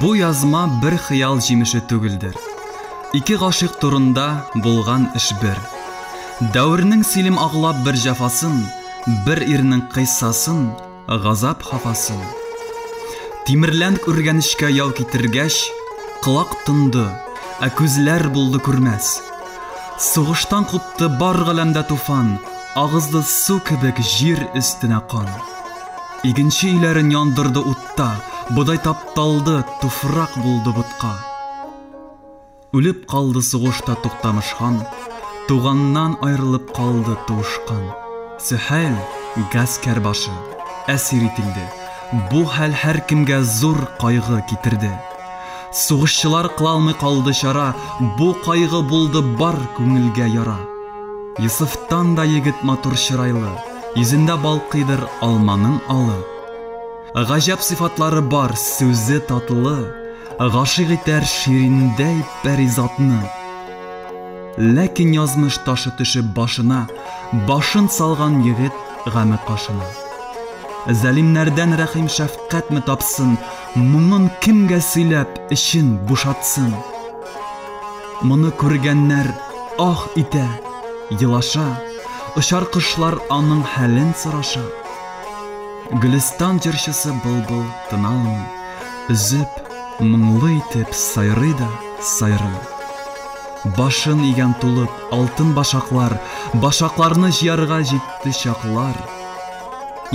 Бу язма бер хыял җимеше түгелдер. Ике гашык турында булган эш бер. Дәүрнең силим аглап бер җафасын, бер ирнең кыйссасын, газап хафасын. Тимерләнг үргәнешкә яу китергәч, кылак тынды, ә күзләр булды күрмәс. Сугыштан купты бар галәмдә туфан, агызды су кебек җир өстенә кан. Игенче өйләрен яндырды утта, будай тапталды, туфрак булды бутка. Үлеп калды сугышта туктамышхан, туганнан айрылып калды туышкан. Сөһәйл, гаскәр башы, әсир ителде. Бу хәл һәркемгә зур кайгы китерде. Сугышчылар кылалмый калды чара, бу кайгы булды бар күңелгә яра. Йосыфтан да егет матур чырайлы, йөзендә балкыйдыр алманың алы. Гаҗәп сыйфатлары бар, сүзе татлы, гашыйк итәр шириндәй пәризатны. Ләкин язмыш ташы төшеп башына, башын салган егет гаме кашына. Зәлимнәрдән рәхим шәфкатьме тапсын, моңын кемгә сөйләп эшен бушатсын. Моны күргәннәр ах итә, елаша, очар кошлар аның хәлен сораша. Гөлстан җырчысы былбыл тыналмый, үзеп, моңлы итеп сайрый да сайрый. Башын игән тулып алтын башаклар, башакларны җыярга җитте чаклар.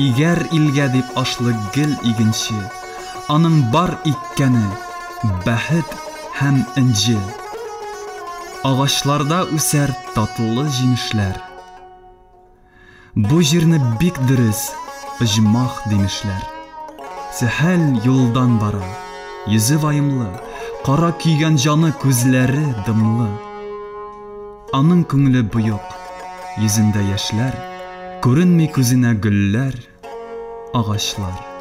Игәр илгә дип ашлы гел игенче, аның бар иккәне бәхет һәм инҗе. Агачларда үсәр татлы җимешләр. Бу җирне бик дөрес оҗмах димешләр. Сөһәл юлдан бара, йөзе ваемлы, кара күйгән җаны күзләре дымлы. Аның күңеле буйык, йөзендә яшьләр, күренми күзенә гөлләр, агачлар.